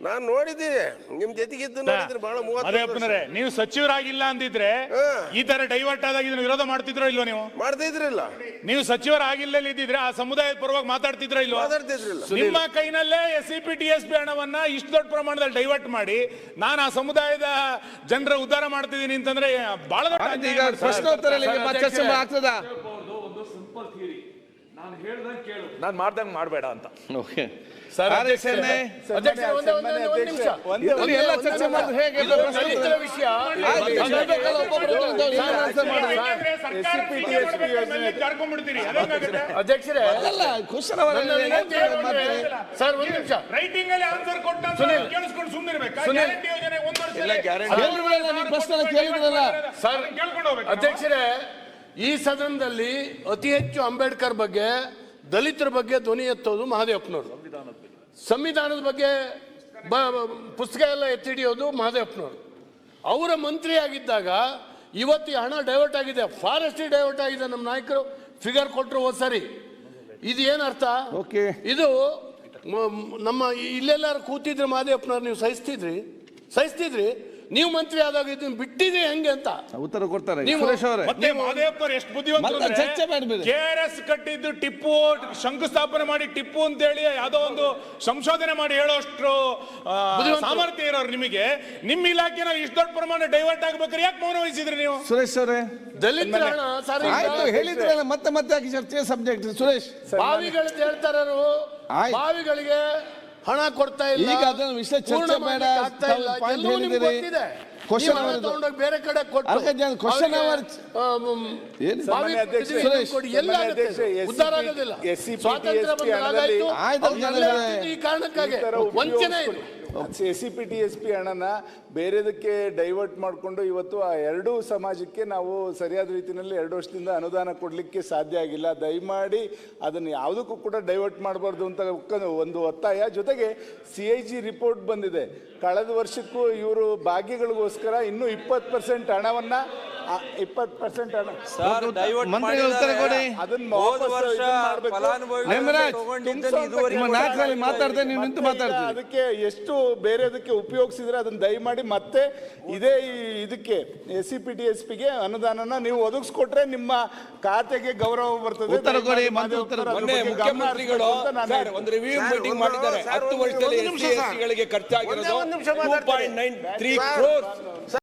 ನಾನು ನೋಡಿದ್ದೀನಿ ನಿಮ್ ಜೊತೆಗಿದ್ದು ನೋಡಿದ್ರೆ ಬಹಳ ಅದೇ ನೀವು ಸಚಿವರಾಗಿಲ್ಲ ಅಂದಿದ್ರೆ ಈ ತರ ಡೈವರ್ಟ್ ಆದಾಗ ಇದನ್ನ ವಿರೋಧ ಮಾಡ್ತಿದ್ರೋ ಇಲ್ವೋ? ನೀವು ಮಾಡ್ತಾ ಇದ್ರಿಲ್ಲ. ನೀವು ಸಚಿವರಾಗಿಲ್ಲ ಇದ್ದಿದ್ರೆ ಆ ಸಮುದಾಯದ ಪರವಾಗಿ ಮಾತಾಡ್ತಿದ್ರೋ ಇಲ್ವೋ? ಮಾತಾಡ್ತಿದ್ರಿಲ್ಲ. ನಿಮ್ಮ ಕೈನಲ್ಲೇ SCP TSP ಹಣವನ್ನ ಇಷ್ಟು ದೊಡ್ಡ ಪ್ರಮಾಣದಲ್ಲಿ ಡೈವರ್ಟ್ ಮಾಡಿ ನಾನು ಆ ಸಮುದಾಯದ ಜನರ ಉದ್ಧಾರ ಮಾಡ್ತಿದ್ದೀನಿ ಅಂತಂದ್ರೆ ಬಹಳ ದೊಡ್ಡ ಪ್ರಶ್ನೋತ್ತರ ಆಗ್ತದ. ನಾನು ಹೇಳ್ದಂಗೆ ಕೇಳು, ನಾನು ಮಾಡ್ದಂಗೆ ಮಾಡಬೇಡ ಅಂತ. ಓಕೆ ಸರ್ ಎಲ್ಲ ಚರ್ಚೆ ಮಾಡಿದ್ರೆ ಹೇಗೆ ವಿಷಯ ಅಧ್ಯಕ್ಷರೇ ಕ್ವಶನ್ ಸರ್ ಒಂದು ನಿಮಿಷ ರೈಟಿಂಗ್ ಅಲ್ಲಿ ಆನ್ಸರ್ ಕೊಟ್ಟ ಕೇಳಿಸ್ಕೊಂಡು ಸುಮ್ಮನಿರ್ಬೇಕಾ? ಗ್ಯಾರಂಟಿ ಯೋಜನೆ 1 ವರ್ಷ ಪ್ರಶ್ನೆ ಕೇಳಿದ್ರಲ್ಲ ಸರ್, ಕೇಳ್ಕೊಂಡು ಹೋಗ್ಬೇಕು. ಅಧ್ಯಕ್ಷರೇ, ಈ ಸದನದಲ್ಲಿ ಅತಿ ಹೆಚ್ಚು ಅಂಬೇಡ್ಕರ್ ಬಗ್ಗೆ, ದಲಿತರ ಬಗ್ಗೆ ಧ್ವನಿ ಎತ್ತೋದು ಮಹದೇವಪ್ಪನವರು. ಸಂವಿಧಾನದ ಬಗ್ಗೆ ಪುಸ್ತಕ ಎಲ್ಲ ಎತ್ತಿಡಿಯೋದು ಮಹದೇವಪ್ಪನವರು. ಅವರ ಮಂತ್ರಿ ಆಗಿದ್ದಾಗ ಇವತ್ತು ಹಣ ಡೈವರ್ಟ್ ಆಗಿದೆ, ಫಾರೆಸ್ಟ್ ಡೈವರ್ಟ್ ಆಗಿದೆ. ನಮ್ಮ ನಾಯಕರು ಫಿಗರ್ ಕೊಟ್ಟರು ಹೋದ್ ಸರಿ. ಇದು ಏನರ್ಥ? ಇದು ನಮ್ಮ ಇಲ್ಲೆಲ್ಲಾರು ಕೂತಿದ್ರೆ ಮಹದೇವಪ್ಪನವ್ರು ನೀವು ಸಹಿಸ್ತಿದ್ರಿ ನೀವು ಮಂತ್ರಿ ಆದಾಗ ಇದನ್ನ ಬಿಟ್ಟಿದ್ರೆ ಹೆಂಗೆ ಅಂತ ಉತ್ತರ ಕೊಡ್ತಾರೆ. ಮತ್ತೆ ಮಹದೇವಪ್ಪನವರು ಎಷ್ಟು ಬುದ್ಧಿವಂತರು. KRS ಕಟ್ಟಿದ್ದು ಟಿಪ್ಪು ಶಂಕುಸ್ಥಾಪನೆ ಮಾಡಿ ಟಿಪ್ಪು ಅಂತ ಹೇಳಿ ಯಾವುದೋ ಒಂದು ಸಂಶೋಧನೆ ಮಾಡಿ ಹೇಳೋಷ್ಟು ಸಾಮರ್ಥ್ಯ ಇರೋರು ನಿಮಗೆ. ನಿಮ್ಮ ಇಲಾಖೆನ ಇಷ್ಟು ದೊಡ್ಡ ಪ್ರಮಾಣ ಡೈವರ್ಟ್ ಆಗ್ಬೇಕಾದ್ರೆ ಯಾಕೆ ಮೌನ ವಹಿಸಿದ್ರಿ ನೀವು? ಸುರೇಶ್ ಅವರೇ, ದಲಿತರ ಹಣ ಹೇಳಿದ್ರಲ್ಲ ಮತ್ತೆ ಚರ್ಚೆ ಸಬ್ಜೆಕ್ಟ್. ಸುರೇಶ್, ಬಾವಿಗಳು ಹೇಳ್ತಾರು, ಬಾವಿಗಳಿಗೆ ಹಣ ಕೊಡ್ತಾ ಇಲ್ಲ, ಈಗ ಅದನ್ನು ವಿಷಯ ಚರ್ಚೆ ಬೇಡ. ಬೇರೆ ಕಡೆ ಉದ್ಧಾರ ಆಗೋದಿಲ್ಲ. ಈ ಕಾರಣಕ್ಕಾಗಿ ವಂಚನೆ ಇದೆ. SCP TSP ಹಣನ ಬೇರೆದಕ್ಕೆ ಡೈವರ್ಟ್ ಮಾಡಿಕೊಂಡು ಇವತ್ತು ಆ ಎರಡೂ ಸಮಾಜಕ್ಕೆ ನಾವು ಸರಿಯಾದ ರೀತಿಯಲ್ಲಿ 2 ವರ್ಷದಿಂದ ಅನುದಾನ ಕೊಡಲಿಕ್ಕೆ ಸಾಧ್ಯ ಆಗಿಲ್ಲ. ದಯಮಾಡಿ ಅದನ್ನು ಯಾವುದಕ್ಕೂ ಕೂಡ ಡೈವರ್ಟ್ ಮಾಡಬಾರ್ದು ಅಂತ ಒಂದು ಒತ್ತಾಯ. ಜೊತೆಗೆ CIG ರಿಪೋರ್ಟ್ ಬಂದಿದೆ. ಕಳೆದ ವರ್ಷಕ್ಕೂ ಇವರು ಭಾಗ್ಯಗಳಿಗೋಸ್ಕರ ಇನ್ನೂ 20% ಹಣವನ್ನ 20% ಹಣ ಅದಕ್ಕೆ ಎಷ್ಟು ಬೇರೆದಕ್ಕೆ ಉಪಯೋಗಿಸಿದ್ರೆ ಅದನ್ನ ದಯಮಾಡಿ ಮತ್ತೆ ಇದೇ ಇದಕ್ಕೆ SCP TSP ಗೆ ಅನುದಾನನ ನೀವು ಒದಗಿಸ್ಕೊಟ್ರೆ ನಿಮ್ಮ ಖಾತೆಗೆ ಗೌರವ ಬರ್ತದೆ. ಮುಖ್ಯಮಂತ್ರಿಗಳು ಒಂದು ರಿವ್ಯೂ ಮೀಟಿಂಗ್ ಮಾಡಿದ್ದಾರೆ. 10 ವರ್ಷದಲ್ಲಿ SC/ST ಗಳಿಗೆ ಖರ್ಚಾಗಿರೋದು 2.93 crores.